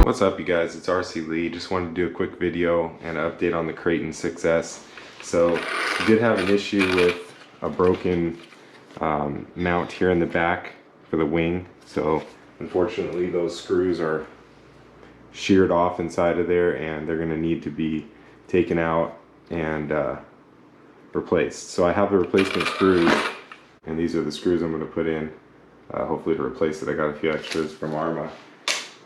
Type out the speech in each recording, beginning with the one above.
What's up, you guys? It's RC Lee. Just wanted to do a quick video and an update on the Kraton 6S. So we did have an issue with a broken mount here in the back for the wing. So unfortunately those screws are sheared off inside of there and they're going to need to be taken out and replaced. So I have the replacement screws, and these are the screws I'm going to put in hopefully to replace it. I got a few extras from Arrma.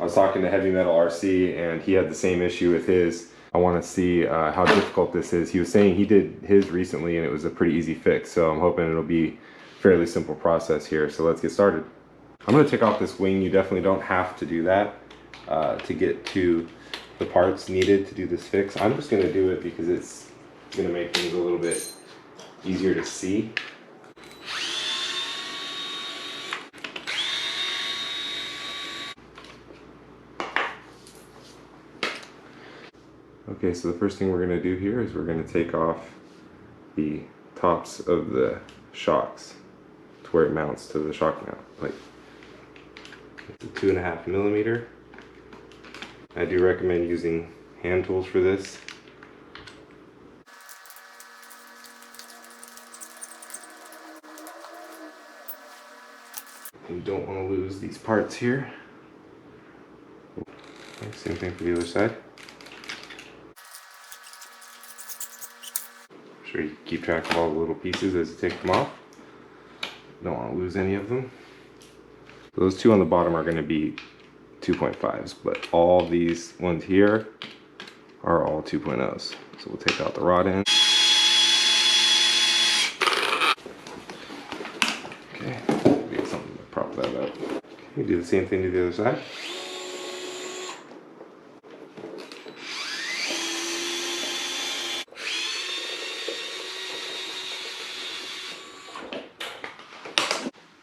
I was talking to Heavy Metal RC and he had the same issue with his. I want to see how difficult this is. He was saying he did his recently and it was a pretty easy fix, so I'm hoping it'll be a fairly simple process here. So let's get started. I'm going to take off this wing. You definitely don't have to do that to get to the parts needed to do this fix. I'm just going to do it because it's going to make things a little bit easier to see. Okay, so the first thing we're going to do here is we're going to take off the tops of the shocks to where it mounts to the shock mount plate. It's a 2.5 millimeter. I do recommend using hand tools for this. You don't want to lose these parts here. Okay, same thing for the other side. Make sure you keep track of all the little pieces as you take them off. Don't want to lose any of them. Those two on the bottom are going to be 2.5s, but all these ones here are all 2.0s. So we'll take out the rod end. Okay, get something to prop that up. Okay, do the same thing to the other side.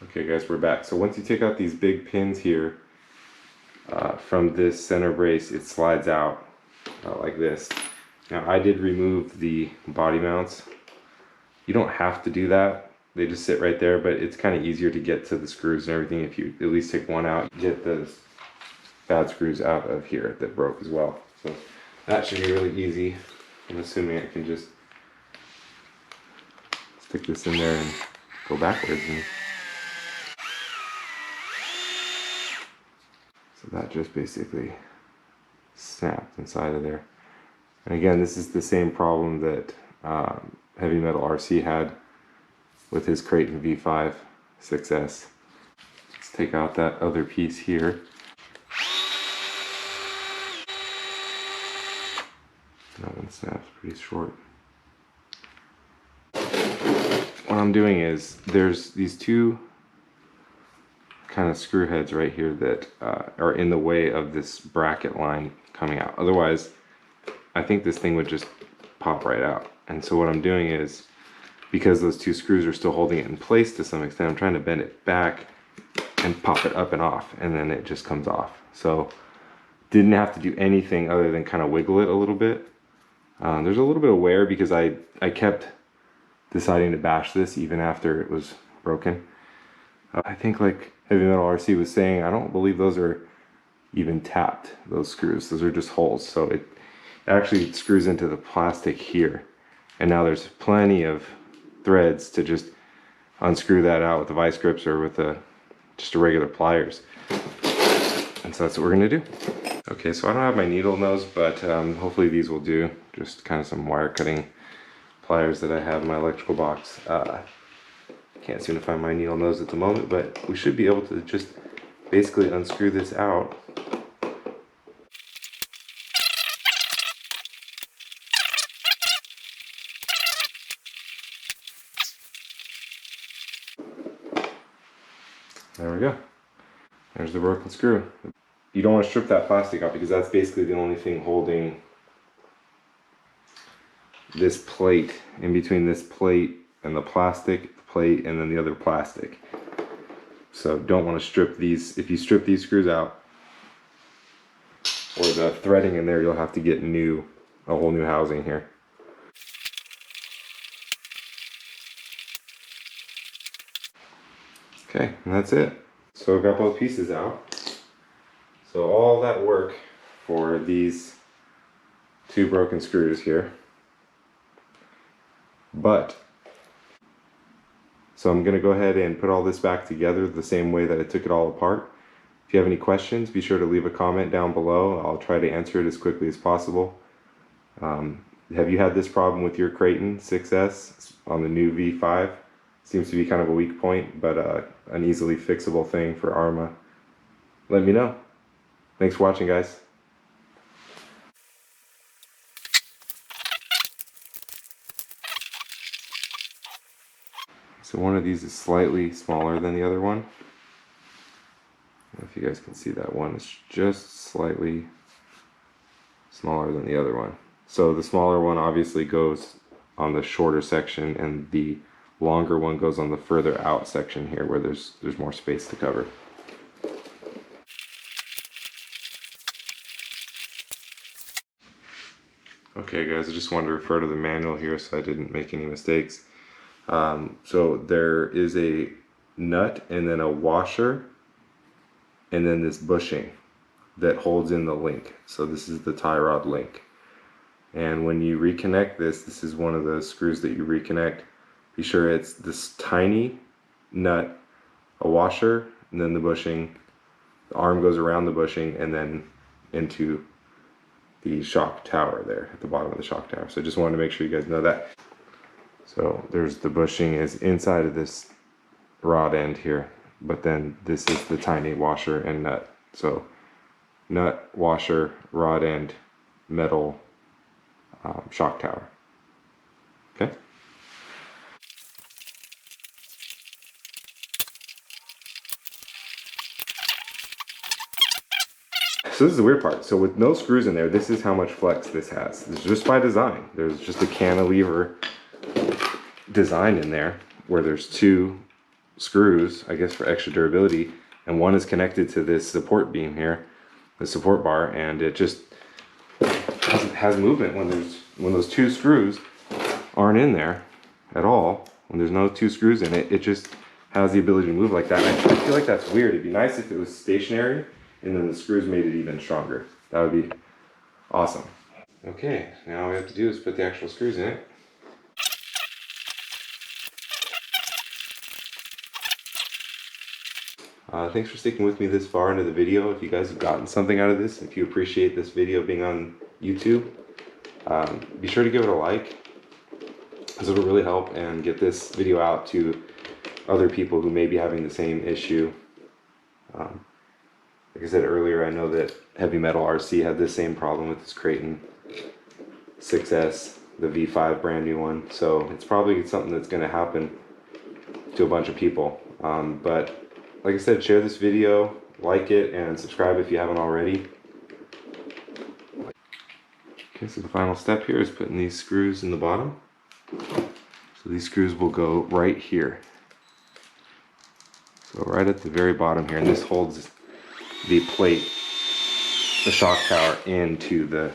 Okay guys, we're back. So once you take out these big pins here from this center brace, it slides out like this. Now I did remove the body mounts. You don't have to do that. They just sit right there, but it's kind of easier to get to the screws and everything if you at least take one out. Get the bad screws out of here that broke as well. So that should be really easy. I'm assuming I can just stick this in there and go backwards. So that just basically snapped inside of there. And again, this is the same problem that Heavy Metal RC had with his Kraton V5 6S. Let's take out that other piece here. That one snaps pretty short. What I'm doing is there's these two kind of screw heads right here that are in the way of this bracket line coming out. Otherwise, I think this thing would just pop right out. And so what I'm doing is, because those two screws are still holding it in place to some extent, I'm trying to bend it back and pop it up and off, and then it just comes off. So didn't have to do anything other than kind of wiggle it a little bit. There's a little bit of wear because I kept deciding to bash this even after it was broken. I think, like Heavy Metal RC was saying, I don't believe those are even tapped, those screws. Those are just holes. So it actually screws into the plastic here. And now there's plenty of threads to just unscrew that out with the vice grips or with just a regular pliers. And so that's what we're gonna do. Okay, so I don't have my needle nose, but hopefully these will do. Just kind of some wire cutting pliers that I have in my electrical box. Can't seem to find my needle nose at the moment, but we should be able to just basically unscrew this out. There we go. There's the broken screw. You don't want to strip that plastic out because that's basically the only thing holding this plate in between this plate and the plastic plate and then the other plastic. So don't want to strip these. If you strip these screws out or the threading in there, you'll have to get a whole new housing here. Okay, and that's it. So I've got both pieces out. So all that work for these two broken screws here. So I'm going to go ahead and put all this back together the same way that I took it all apart. If you have any questions, be sure to leave a comment down below. I'll try to answer it as quickly as possible. Have you had this problem with your Kraton 6S on the new V5? Seems to be kind of a weak point, but an easily fixable thing for Arrma. Let me know. Thanks for watching, guys. So one of these is slightly smaller than the other one. I don't know if you guys can see that one. It's just slightly smaller than the other one. So the smaller one obviously goes on the shorter section, and the longer one goes on the further out section here where there's more space to cover. Okay guys, I just wanted to refer to the manual here so I didn't make any mistakes. So there is a nut and then a washer and then this bushing that holds in the link. So this is the tie rod link. And when you reconnect this is one of those screws that you reconnect. Be sure it's this tiny nut, a washer, and then the bushing. The arm goes around the bushing and then into the shock tower there at the bottom of the shock tower. So just wanted to make sure you guys know that. So there's the bushing is inside of this rod end here, but then this is the tiny washer and nut. So nut, washer, rod end, metal shock tower. Okay. So this is the weird part. So with no screws in there, this is how much flex this has. This is just by design. There's just a cantilever design in there where there's two screws, I guess for extra durability, and one is connected to this support beam here, the support bar, and it just has movement when those two screws aren't in there at all. When there's no two screws in it, it just has the ability to move like that. And I feel like that's weird. It'd be nice if it was stationary and then the screws made it even stronger. That would be awesome. Okay, now all we have to do is put the actual screws in it. Thanks for sticking with me this far into the video. If you guys have gotten something out of this, if you appreciate this video being on YouTube, be sure to give it a like, because it'll really help and get this video out to other people who may be having the same issue. Like I said earlier, I know that Heavy Metal RC had the same problem with this Kraton 6S, the V5 brand new one. So it's probably something that's going to happen to a bunch of people. But like I said, share this video, like it, and subscribe if you haven't already. Okay, so the final step here is putting these screws in the bottom. So these screws will go right here. So right at the very bottom here, and this holds the plate, the shock tower, into the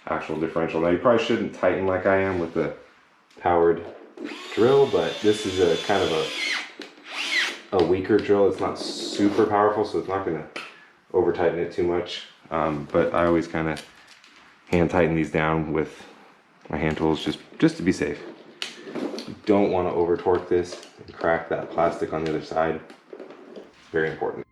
actual differential. Now you probably shouldn't tighten like I am with the powered drill, but this is a kind of a weaker drill. It's not super powerful, so it's not going to over tighten it too much. But I always kind of hand tighten these down with my hand tools just to be safe. You don't want to over torque this and crack that plastic on the other side. It's very important.